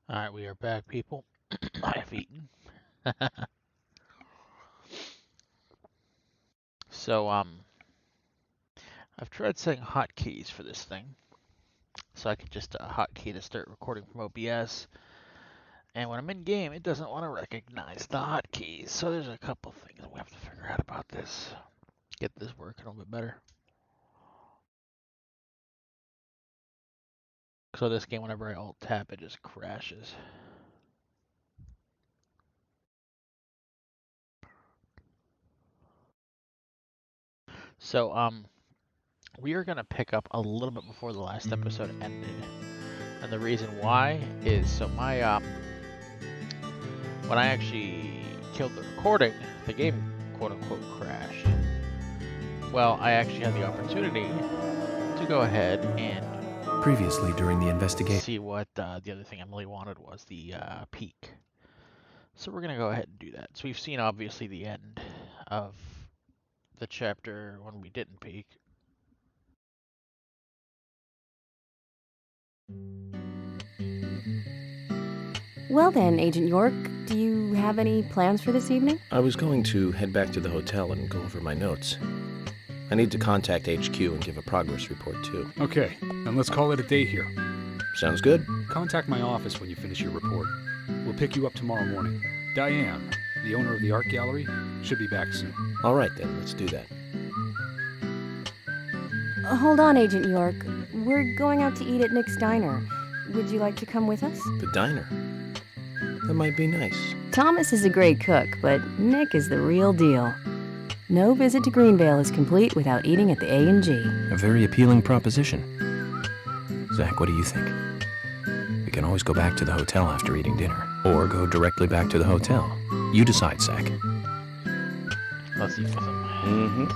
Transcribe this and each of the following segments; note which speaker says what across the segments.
Speaker 1: Alright, we are back, people. I have eaten. So, I've tried setting hotkeys for this thing. So I could just hotkey to start recording from OBS. And when I'm in game, it doesn't want to recognize the hotkeys. So there's a couple things we have to figure out about this. Get this working a little bit better. So this game, whenever I alt-tab, it just crashes. So, we are going to pick up a little bit before the last episode ended. And the reason why is, so my, when I actually killed the recording, the game quote-unquote crashed. Well, I actually had the opportunity to go ahead and
Speaker 2: Previously during the investigation.
Speaker 1: see what the other thing Emily wanted was the peak. So we're going to go ahead and do that. So we've seen, obviously, the end of the chapter when we didn't peak.
Speaker 3: Well then, Agent York, do you have any plans for this evening?
Speaker 2: I was going to head back to the hotel and go over my notes. I need to contact HQ and give a progress report, too.
Speaker 4: Okay, then let's call it a day here.
Speaker 2: Sounds good.
Speaker 4: Contact my office when you finish your report. We'll pick you up tomorrow morning. Diane, the owner of the art gallery, should be back soon.
Speaker 2: All right, then. Let's do that.
Speaker 3: Hold on, Agent York. We're going out to eat at Nick's Diner. Would you like to come with us?
Speaker 2: The diner. That might be nice.
Speaker 3: Thomas is a great cook, but Nick is the real deal. No visit to Greenvale is complete without eating at the A&G.
Speaker 5: A very appealing proposition. Zach, what do you think? We can always go back to the hotel after eating dinner, or go directly back to the hotel. You decide, Zach.
Speaker 1: Let's eat with him.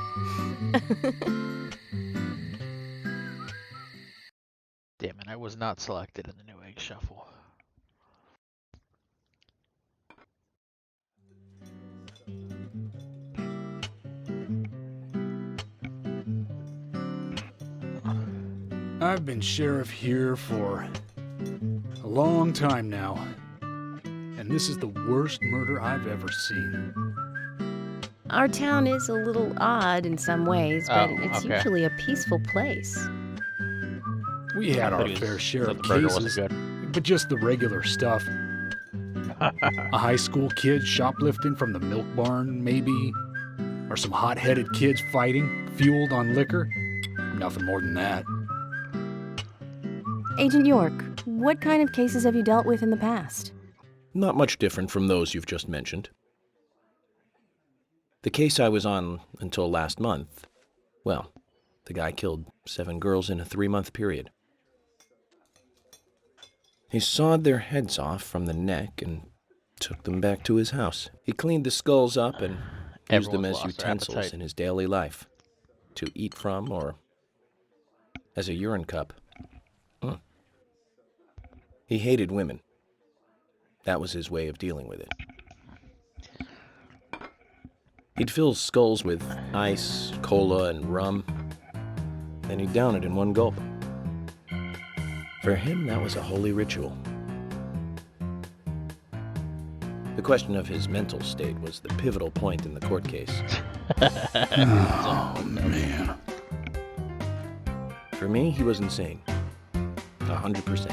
Speaker 1: Damn it, I was not selected in the new egg shuffle.
Speaker 4: I've been sheriff here for a long time now, and this is the worst murder I've ever seen.
Speaker 3: Our town is a little odd in some ways, but
Speaker 1: Oh,
Speaker 3: it's
Speaker 1: okay.
Speaker 3: usually a peaceful place.
Speaker 4: We had
Speaker 1: I
Speaker 4: our
Speaker 1: thought he
Speaker 4: fair
Speaker 1: was-
Speaker 4: share
Speaker 1: thought
Speaker 4: of
Speaker 1: the burger
Speaker 4: cases,
Speaker 1: wasn't good.
Speaker 4: but just the regular stuff. A high school kid shoplifting from the milk barn, maybe? Or some hot-headed kids fighting, fueled on liquor? Nothing more than that.
Speaker 3: Agent York, what kind of cases have you dealt with in the past?
Speaker 2: Not much different from those you've just mentioned. The case I was on until last month, well, the guy killed 7 girls in a 3-month period. He sawed their heads off from the neck and took them back to his house. He cleaned the skulls up and used them
Speaker 1: Everyone's
Speaker 2: as
Speaker 1: lost their
Speaker 2: utensils
Speaker 1: appetite.
Speaker 2: in his daily life, to eat from or as a urine cup. He hated women. That was his way of dealing with it. He'd fill skulls with ice, cola, and rum, then he'd down it in one gulp. For him, that was a holy ritual. The question of his mental state was the pivotal point in the court case.
Speaker 4: Oh, man.
Speaker 2: For me, he was insane. 100%.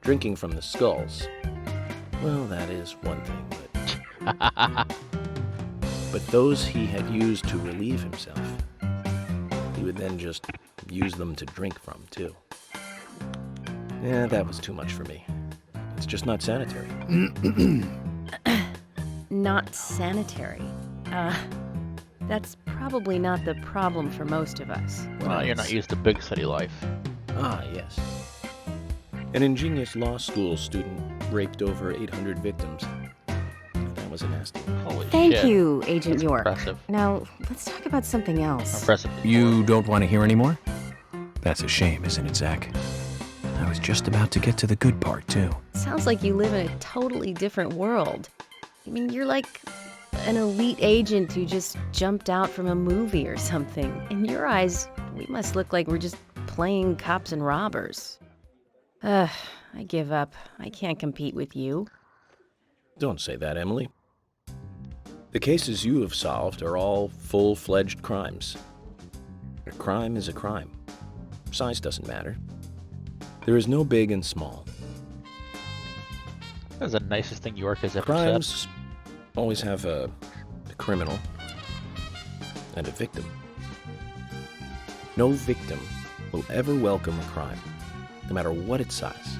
Speaker 2: Drinking from the skulls, well, that is one thing, but those he had used to relieve himself, he would then just use them to drink from, too. Yeah, that was too much for me. It's just not sanitary.
Speaker 3: Not sanitary. That's probably not the problem for most of us.
Speaker 1: Well, you're not used to big city life.
Speaker 2: Ah, yes. An ingenious law school student raped over 800 victims. That was a nasty one.
Speaker 1: Holy
Speaker 3: Thank
Speaker 1: shit.
Speaker 3: you, Agent
Speaker 1: That's
Speaker 3: York.
Speaker 1: impressive.
Speaker 3: Now, let's talk about something else.
Speaker 1: Impressive.
Speaker 5: You don't want to hear anymore? That's a shame, isn't it, Zach? I was just about to get to the good part, too.
Speaker 3: Sounds like you live in a totally different world. I mean, you're like an elite agent who just jumped out from a movie or something. In your eyes, we must look like we're just playing cops and robbers. I give up. I can't compete with you.
Speaker 2: Don't say that, Emily. The cases you have solved are all full-fledged crimes. A crime is a crime. Size doesn't matter. There is no big and small.
Speaker 1: That's the nicest thing York has ever
Speaker 2: Crimes always have a criminal and a victim. No victim will ever welcome a crime, no matter what its size.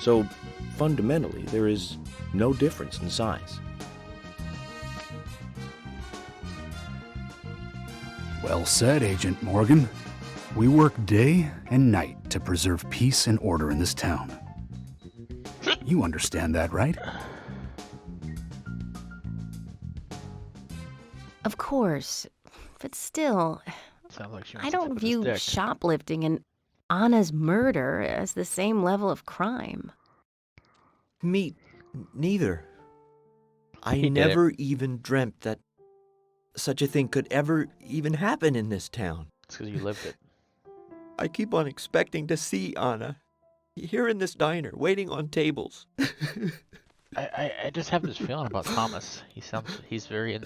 Speaker 2: So, fundamentally, there is no difference in size.
Speaker 4: Well said, Agent Morgan. We work day and night to preserve peace and order in this town. You understand that, right?
Speaker 3: Of course. But still,
Speaker 1: said. Sounds like she
Speaker 3: I
Speaker 1: wants to
Speaker 3: don't
Speaker 1: tip with
Speaker 3: view
Speaker 1: his dick.
Speaker 3: shoplifting and Anna's murder as the same level of crime.
Speaker 6: Me neither. I
Speaker 1: He did it.
Speaker 6: never even dreamt that such a thing could ever even happen in this town.
Speaker 1: It's because you lived it.
Speaker 6: I keep on expecting to see Anna here in this diner, waiting on tables.
Speaker 1: I just have this feeling about Thomas. He's very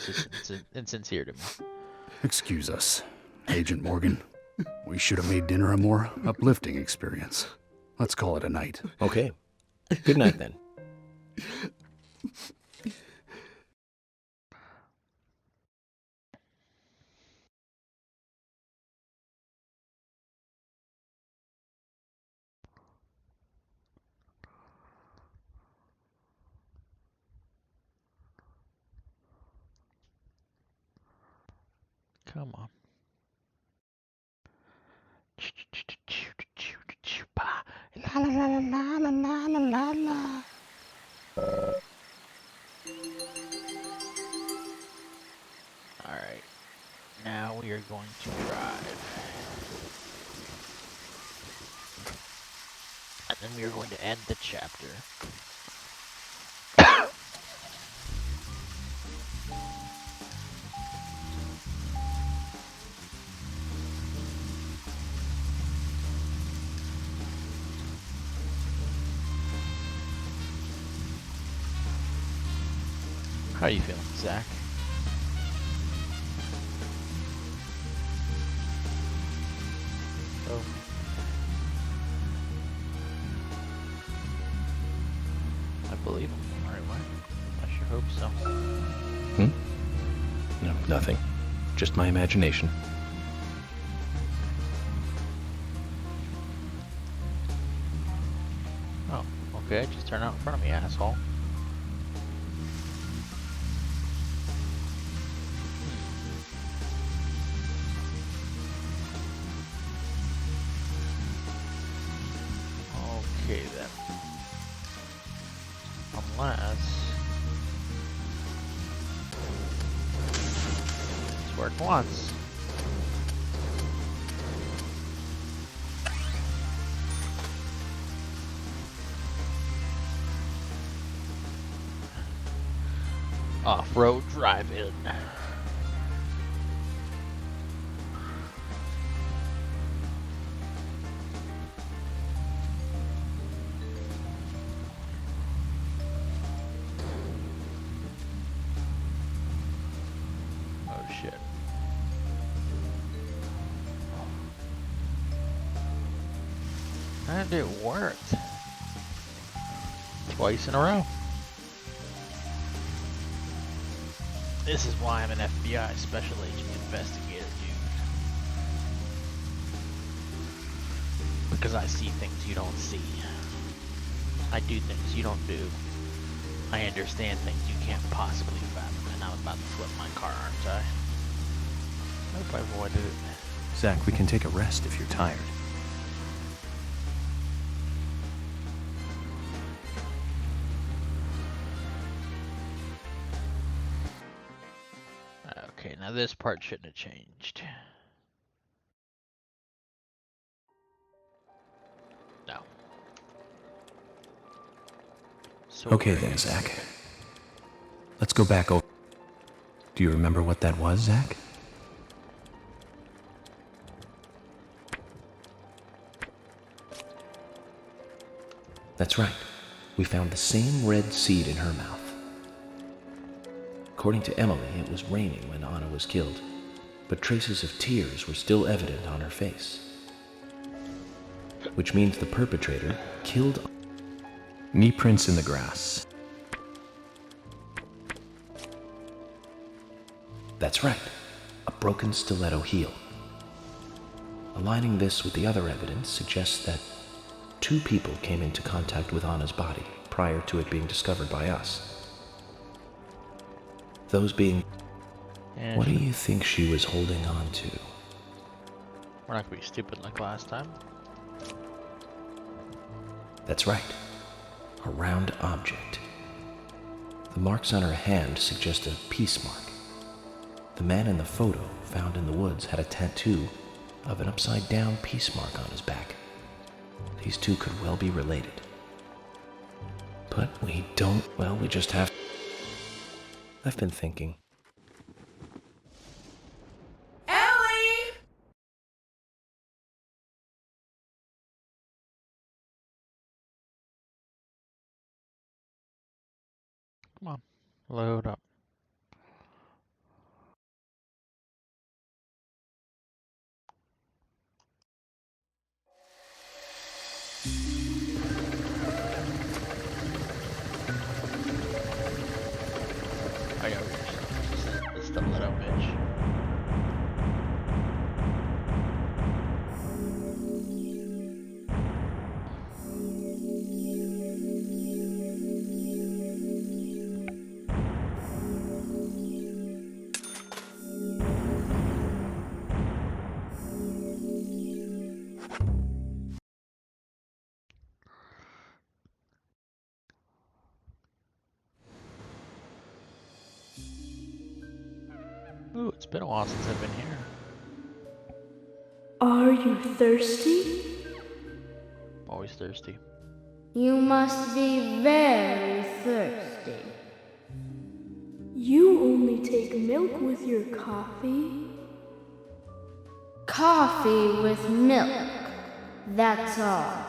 Speaker 1: insincere to me.
Speaker 4: Excuse us, Agent Morgan. We should have made dinner a more uplifting experience. Let's call it a night.
Speaker 2: Okay. Good night, then.
Speaker 1: Come on. La la la la la la la la la. Alright. Now we are going to drive. And then we are going to end the chapter. How are you feeling, Zach? Oh. I believe him the right way. I sure hope so.
Speaker 5: No, nothing. Just my imagination.
Speaker 1: Oh, okay, just turn out in front of me, asshole. Okay then. Unless it's worked once. Off-road drive-in. Oh shit. And it worked. Twice in a row. This is why I'm an FBI Special Agent Investigator, dude. Because I see things you don't see. I do things you don't do. I understand things you can't possibly fathom, and I'm about to flip my car, aren't I? I hope I avoided it.
Speaker 5: Zach, we can take a rest if you're tired.
Speaker 1: Okay, now this part shouldn't have changed. No. So
Speaker 5: Okay then, Zach. Let's go back over. Do you remember what that was, Zach?
Speaker 2: That's right. We found the same red seed in her mouth. According to Emily, it was raining when Anna was killed, but traces of tears were still evident on her face. Which means the perpetrator killed...
Speaker 5: Knee prints in the grass.
Speaker 2: That's right, a broken stiletto heel. Aligning this with the other evidence suggests that 2 people came into contact with Anna's body prior to it being discovered by us. Those being...
Speaker 1: And
Speaker 2: What do you think she was holding on to?
Speaker 1: we're not gonna be stupid like last time.
Speaker 2: That's right, a round object. The marks on her hand suggest a peace mark. The man in the photo found in the woods had a tattoo of an upside-down peace mark on his back. These 2 could well be related. But we don't... Well, we just have... I've been thinking.
Speaker 7: Ellie!
Speaker 1: Come on, load up. I got reach. The stiletto bitch. Ooh, it's been a while since I've been here.
Speaker 7: Are you thirsty?
Speaker 1: Always thirsty.
Speaker 8: You must be very thirsty.
Speaker 7: You only take milk with your coffee?
Speaker 8: Coffee with milk, that's all.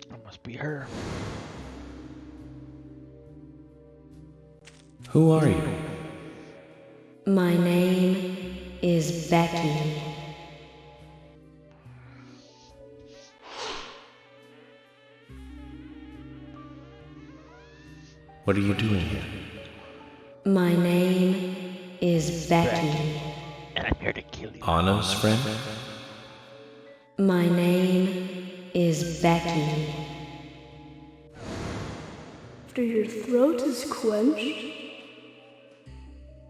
Speaker 1: That must be her.
Speaker 2: Who are you?
Speaker 3: My name is Becky.
Speaker 2: What are you doing here?
Speaker 3: My name is Becky.
Speaker 1: And I'm here to kill you.
Speaker 2: Anna's friend?
Speaker 3: My name is Becky.
Speaker 7: After your throat is quenched,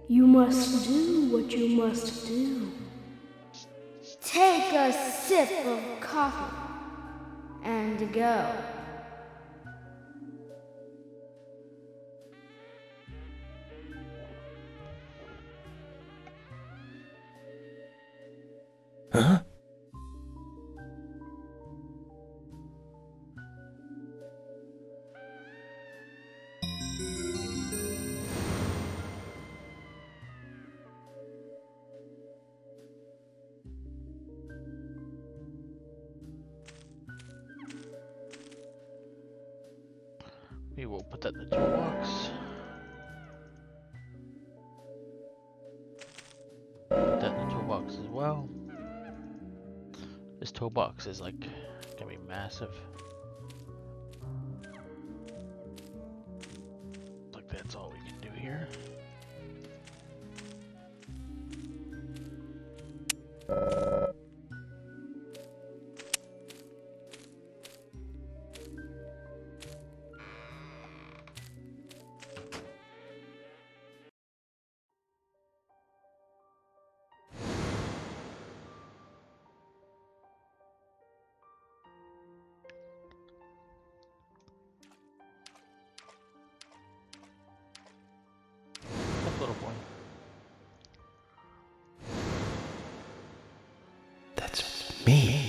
Speaker 7: you must do what you must do.
Speaker 8: Take a sip of coffee and go.
Speaker 2: Huh?
Speaker 1: We will put that in the toolbox. Put that in the toolbox as well. This toolbox is like gonna be massive. Like that's all we can do here. That little boy.
Speaker 2: That's me.